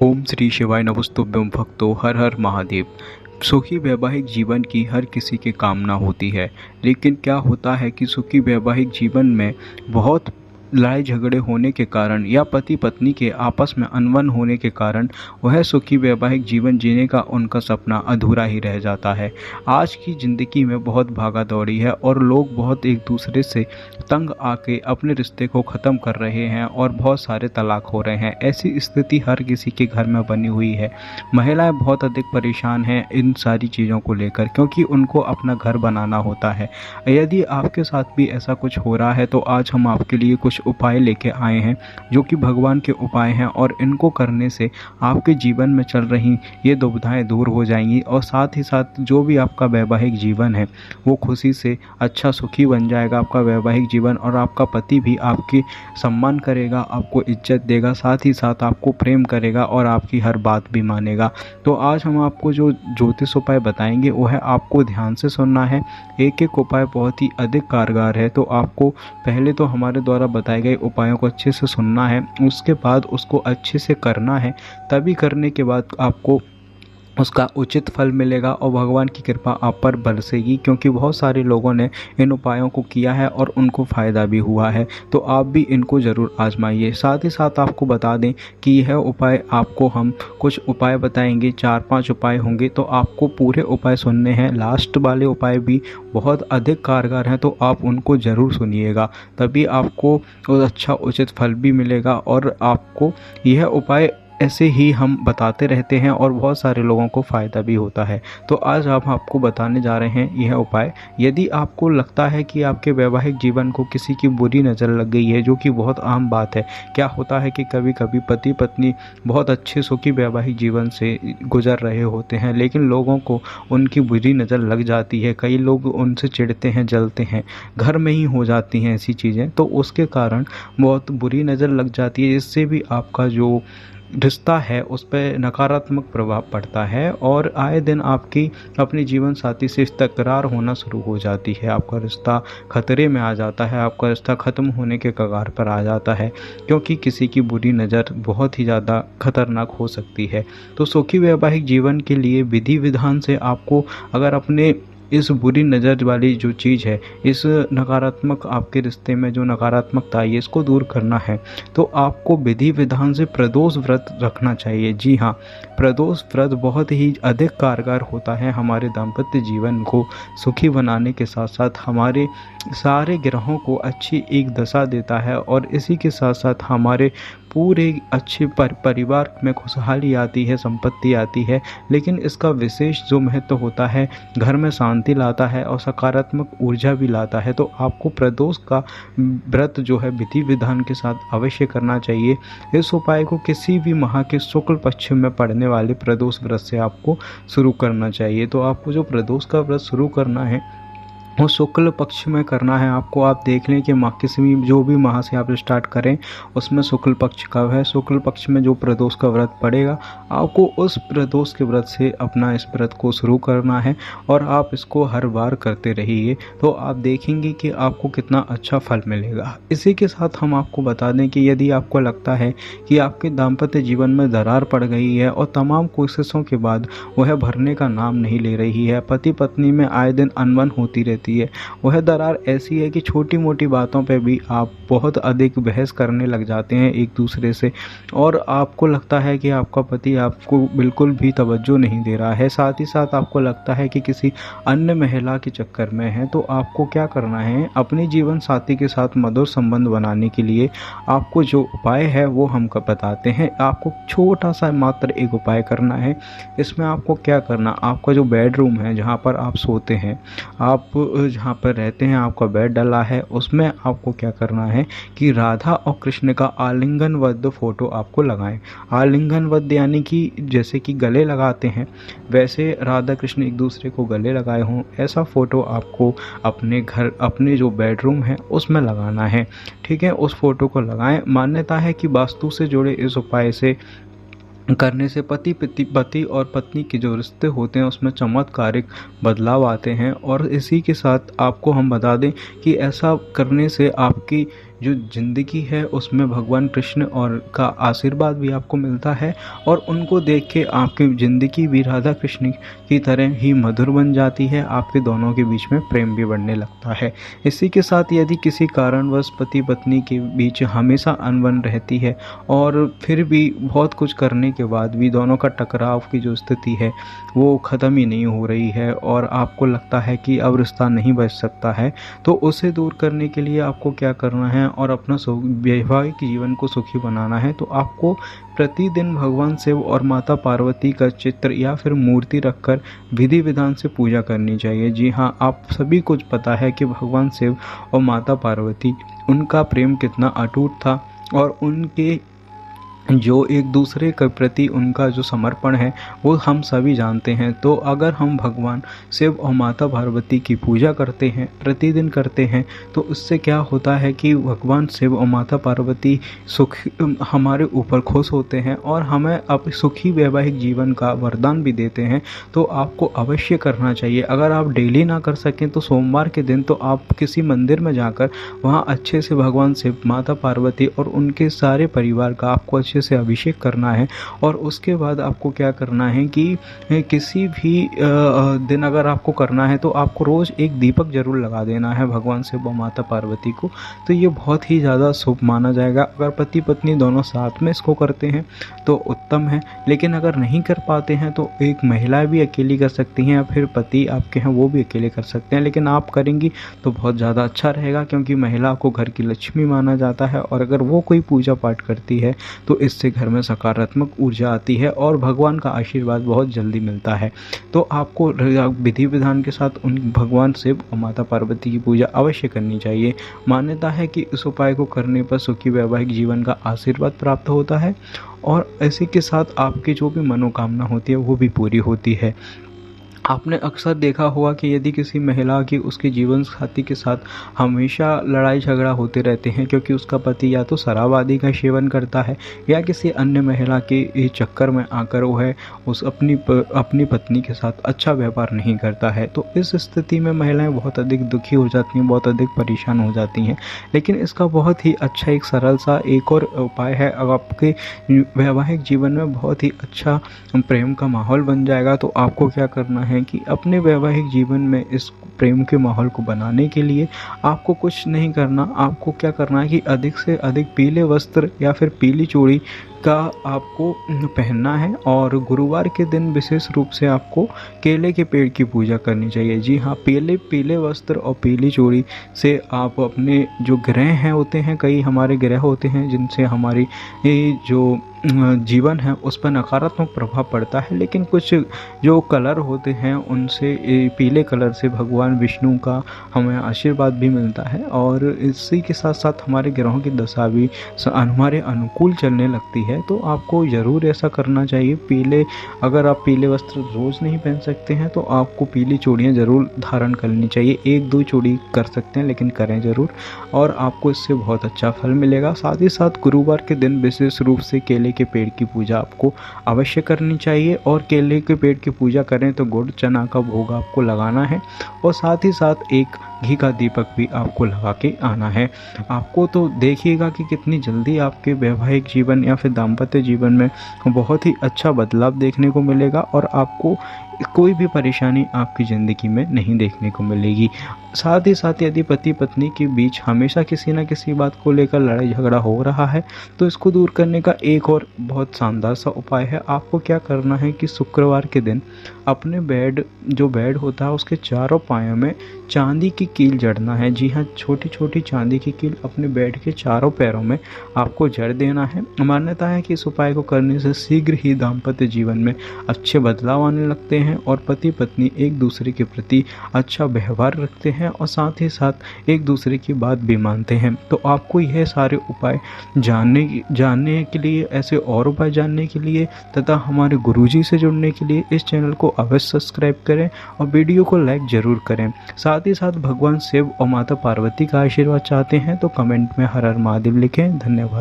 ओम श्री शिवाय नमस्तुभ्यं भक्तो हर हर महादेव। सुखी वैवाहिक जीवन की हर किसी की कामना होती है, लेकिन क्या होता है कि सुखी वैवाहिक जीवन में बहुत लड़ाई झगड़े होने के कारण या पति पत्नी के आपस में अनबन होने के कारण वह सुखी वैवाहिक जीवन जीने का उनका सपना अधूरा ही रह जाता है। आज की ज़िंदगी में बहुत भागा दौड़ी है और लोग बहुत एक दूसरे से तंग आके अपने रिश्ते को ख़त्म कर रहे हैं और बहुत सारे तलाक हो रहे हैं। ऐसी स्थिति हर किसी के घर में बनी हुई है। महिलाएं बहुत अधिक परेशान हैं इन सारी चीज़ों को लेकर, क्योंकि उनको अपना घर बनाना होता है। यदि आपके साथ भी ऐसा कुछ हो रहा है तो आज हम आपके लिए कुछ उपाय लेके आए हैं जो कि भगवान के उपाय हैं, और इनको करने से आपके जीवन में चल रही ये दुविधाएं दूर हो जाएंगी और साथ ही साथ जो भी आपका वैवाहिक जीवन है वो खुशी से अच्छा सुखी बन जाएगा आपका वैवाहिक जीवन, और आपका पति भी आपकी सम्मान करेगा, आपको इज्जत देगा, साथ ही साथ आपको प्रेम करेगा और आपकी हर बात भी मानेगा। तो आज हम आपको जो ज्योतिष उपाय बताएंगे वो है आपको ध्यान से सुनना है। एक एक उपाय बहुत ही अधिक कारगर है, तो आपको पहले तो हमारे द्वारा बताए गए उपायों को अच्छे से सुनना है, उसके बाद उसको अच्छे से करना है। तभी करने के बाद आपको उसका उचित फल मिलेगा और भगवान की कृपा आप पर बरसेगी, क्योंकि बहुत सारे लोगों ने इन उपायों को किया है और उनको फ़ायदा भी हुआ है। तो आप भी इनको ज़रूर आजमाइए। साथ ही साथ आपको बता दें कि यह उपाय आपको हम कुछ उपाय बताएंगे, 4-5 उपाय होंगे, तो आपको पूरे उपाय सुनने हैं। लास्ट वाले उपाय भी बहुत अधिक कारगर हैं, तो आप उनको ज़रूर सुनिएगा, तभी आपको अच्छा उचित फल भी मिलेगा। और आपको यह उपाय ऐसे ही हम बताते रहते हैं और बहुत सारे लोगों को फ़ायदा भी होता है। तो आज हम आपको बताने जा रहे हैं यह उपाय। यदि आपको लगता है कि आपके वैवाहिक जीवन को किसी की बुरी नज़र लग गई है, जो कि बहुत आम बात है, क्या होता है कि कभी कभी पति पत्नी बहुत अच्छे सुखी वैवाहिक जीवन से गुजर रहे होते हैं, लेकिन लोगों को उनकी बुरी नज़र लग जाती है। कई लोग उनसे चिढ़ते हैं, जलते हैं, घर में ही हो जाती हैं ऐसी चीज़ें, तो उसके कारण बहुत बुरी नज़र लग जाती है। इससे भी आपका जो रिश्ता है उस पर नकारात्मक प्रभाव पड़ता है और आए दिन आपकी अपने जीवन साथी से तकरार होना शुरू हो जाती है। आपका रिश्ता खतरे में आ जाता है, आपका रिश्ता ख़त्म होने के कगार पर आ जाता है, क्योंकि किसी की बुरी नज़र बहुत ही ज़्यादा खतरनाक हो सकती है। तो सुखी वैवाहिक जीवन के लिए विधि विधान से आपको अगर अपने इस बुरी नज़र वाली जो चीज़ है, इस नकारात्मक आपके रिश्ते में जो नकारात्मकता है इसको दूर करना है, तो आपको विधि विधान से प्रदोष व्रत रखना चाहिए। जी हाँ, प्रदोष व्रत बहुत ही अधिक कारगर होता है हमारे दाम्पत्य जीवन को सुखी बनाने के साथ साथ हमारे सारे ग्रहों को अच्छी एक दशा देता है, और इसी के साथ साथ हमारे पूरे अच्छे परिवार में खुशहाली आती है, संपत्ति आती है। लेकिन इसका विशेष जो महत्व होता है, घर में शांति लाता है और सकारात्मक ऊर्जा भी लाता है। तो आपको प्रदोष का व्रत जो है विधि विधान के साथ अवश्य करना चाहिए। इस उपाय को किसी भी माह के शुक्ल पक्ष में पड़ने वाले प्रदोष व्रत से आपको शुरू करना चाहिए। तो आपको जो प्रदोष का व्रत शुरू करना है वो शुक्ल पक्ष में करना है। आपको आप देख लें कि माह किसी भी जो भी माह से आप स्टार्ट करें उसमें शुक्ल पक्ष कब है, शुक्ल पक्ष में जो प्रदोष का व्रत पड़ेगा आपको उस प्रदोष के व्रत से अपना इस व्रत को शुरू करना है, और आप इसको हर बार करते रहिए, तो आप देखेंगे कि आपको कितना अच्छा फल मिलेगा। इसी के साथ हम आपको बता दें कि यदि आपको लगता है कि आपके दाम्पत्य जीवन में दरार पड़ गई है और तमाम कोशिशों के बाद वह भरने का नाम नहीं ले रही है, पति पत्नी में आए दिन अनबन होती रहती है, वह दरार ऐसी है कि छोटी मोटी बातों पे भी आप बहुत अधिक बहस करने लग जाते हैं एक दूसरे से, और आपको लगता है कि आपका पति आपको बिल्कुल भी तवज्जो नहीं दे रहा है, साथ ही साथ आपको लगता है कि किसी अन्य महिला के चक्कर में है, तो आपको क्या करना है, अपने जीवन साथी के साथ मधुर संबंध बनाने के लिए आपको जो उपाय है वो हम बताते हैं। आपको छोटा सा मात्र एक उपाय करना है। इसमें आपको क्या करना, आपका जो बेडरूम है जहाँ पर आप सोते हैं, आप जहाँ पर रहते हैं, आपका बेड डला है, उसमें आपको क्या करना है कि राधा और कृष्ण का आलिंगनबद्ध फोटो आपको लगाएं। आलिंगनबद्ध यानी कि जैसे कि गले लगाते हैं वैसे राधा कृष्ण एक दूसरे को गले लगाए हों, ऐसा फोटो आपको अपने घर, अपने जो बेडरूम है उसमें लगाना है। ठीक है, उस फोटो को लगाएं। मान्यता है कि वास्तु से जुड़े इस उपाय से करने से पति और पत्नी के जो रिश्ते होते हैं उसमें चमत्कारिक बदलाव आते हैं। और इसी के साथ आपको हम बता दें कि ऐसा करने से आपकी जो ज़िंदगी है उसमें भगवान कृष्ण और का आशीर्वाद भी आपको मिलता है और उनको देख के आपकी ज़िंदगी भी राधा कृष्ण की तरह ही मधुर बन जाती है, आपके दोनों के बीच में प्रेम भी बढ़ने लगता है। इसी के साथ यदि किसी कारणवश पति पत्नी के बीच हमेशा अनबन रहती है और फिर भी बहुत कुछ करने के बाद भी दोनों का टकराव की जो स्थिति है वो ख़त्म ही नहीं हो रही है और आपको लगता है कि अब रिश्ता नहीं बच सकता है, तो उसे दूर करने के लिए आपको क्या करना है और अपना वैवाहिक जीवन को सुखी बनाना है, तो आपको प्रतिदिन भगवान शिव और माता पार्वती का चित्र या फिर मूर्ति रखकर विधि विधान से पूजा करनी चाहिए। जी हाँ, आप सभी को पता है कि भगवान शिव और माता पार्वती, उनका प्रेम कितना अटूट था और उनके जो एक दूसरे के प्रति उनका जो समर्पण है वो हम सभी जानते हैं। तो अगर हम भगवान शिव और माता पार्वती की पूजा करते हैं, प्रतिदिन करते हैं, तो उससे क्या होता है कि भगवान शिव और माता पार्वती सुख हमारे ऊपर खुश होते हैं और हमें अब सुखी वैवाहिक जीवन का वरदान भी देते हैं। तो आपको अवश्य करना चाहिए। अगर आप डेली ना कर सकें तो सोमवार के दिन तो आप किसी मंदिर में जाकर वहाँ अच्छे से भगवान शिव, माता पार्वती और उनके सारे परिवार का आपको अच्छे से अभिषेक करना है। और उसके बाद आपको क्या करना है कि किसी भी दिन अगर आपको करना है तो आपको रोज़ एक दीपक जरूर लगा देना है भगवान शिव और माता पार्वती को। तो ये बहुत ही ज़्यादा शुभ माना जाएगा। अगर पति पत्नी दोनों साथ में इसको करते हैं तो उत्तम है, लेकिन अगर नहीं कर पाते हैं तो एक महिला भी अकेली कर सकती हैं या फिर पति आपके हैं वो भी अकेले कर सकते हैं, लेकिन आप करेंगी तो बहुत ज़्यादा अच्छा रहेगा, क्योंकि महिला को घर की लक्ष्मी माना जाता है और अगर वो कोई पूजा पाठ करती है तो इससे घर में सकारात्मक ऊर्जा आती है और भगवान का आशीर्वाद बहुत जल्दी मिलता है। तो आपको विधि विधान के साथ उन भगवान शिव और माता पार्वती की पूजा अवश्य करनी चाहिए। मान्यता है कि इस उपाय को करने पर सुखी वैवाहिक जीवन का आशीर्वाद प्राप्त होता है और इसी के साथ आपकी जो भी मनोकामना होती है वो भी पूरी होती है। आपने अक्सर देखा होगा कि यदि किसी महिला की उसके जीवन साथी के साथ हमेशा लड़ाई झगड़ा होते रहते हैं क्योंकि उसका पति या तो शराब आदि का सेवन करता है या किसी अन्य महिला के चक्कर में आकर वो है उस अपनी पत्नी के साथ अच्छा व्यवहार नहीं करता है, तो इस स्थिति में महिलाएं बहुत अधिक दुखी हो जाती हैं, बहुत अधिक परेशान हो जाती हैं। लेकिन इसका बहुत ही अच्छा एक सरल सा एक और उपाय है। अगर आपके वैवाहिक जीवन में बहुत ही अच्छा प्रेम का माहौल बन जाएगा तो आपको क्या करना है कि अपने वैवाहिक जीवन में इस प्रेम के माहौल को बनाने के लिए आपको कुछ नहीं करना। आपको क्या करना है कि अधिक से अधिक पीले वस्त्र या फिर पीली चूड़ी का आपको पहनना है और गुरुवार के दिन विशेष रूप से आपको केले के पेड़ की पूजा करनी चाहिए। जी हाँ, पीले वस्त्र और पीली चूड़ी से आप अपने जो ग्रह हैं होते हैं, कई हमारे ग्रह होते हैं जिनसे हमारी जो जीवन है उस पर नकारात्मक प्रभाव पड़ता है, लेकिन कुछ जो कलर होते हैं उनसे पीले कलर से भगवान विष्णु का हमें आशीर्वाद भी मिलता है और इसी के साथ साथ हमारे ग्रहों की दशा भी हमारे अनुकूल चलने लगती है। तो आपको ज़रूर ऐसा करना चाहिए। अगर आप पीले वस्त्र रोज़ नहीं पहन सकते हैं तो आपको पीली चूड़ियाँ ज़रूर धारण करनी चाहिए। 1-2 चूड़ी कर सकते हैं लेकिन करें ज़रूर और आपको इससे बहुत अच्छा फल मिलेगा। साथ ही साथ गुरुवार के दिन विशेष रूप से केले के पेड़ की पूजा आपको अवश्य करनी चाहिए और केले के पेड़ की पूजा करें तो गुड़ चना का भोग आपको लगाना है और साथ ही साथ एक घी का दीपक भी आपको लगा के आना है। आपको तो देखिएगा कि कितनी जल्दी आपके वैवाहिक जीवन या फिर दाम्पत्य जीवन में बहुत ही अच्छा बदलाव देखने को मिलेगा और आपको कोई भी परेशानी आपकी ज़िंदगी में नहीं देखने को मिलेगी। साथ ही साथ यदि पति पत्नी के बीच हमेशा किसी न किसी बात को लेकर लड़ाई झगड़ा हो रहा है तो इसको दूर करने का एक और बहुत शानदार सा उपाय है। आपको क्या करना है कि शुक्रवार के दिन अपने बेड होता है उसके चारों पायों में चांदी की कील जड़ना है। जी हाँ, छोटी छोटी चांदी की कील अपने बेड के चारों पैरों में आपको जड़ देना है। मान्यता है कि इस उपाय को करने से शीघ्र ही दाम्पत्य जीवन में अच्छे बदलाव आने लगते हैं और पति पत्नी एक दूसरे के प्रति अच्छा व्यवहार रखते हैं और साथ ही साथ एक दूसरे की बात भी मानते हैं। तो आपको यह सारे उपाय जानने के लिए, ऐसे और उपाय जानने के लिए तथा हमारे गुरुजी से जुड़ने के लिए इस चैनल को अवश्य सब्सक्राइब करें और वीडियो को लाइक ज़रूर करें। साथ ही साथ भगवान शिव और माता पार्वती का आशीर्वाद चाहते हैं तो कमेंट में हर हर महादेव लिखें। धन्यवाद।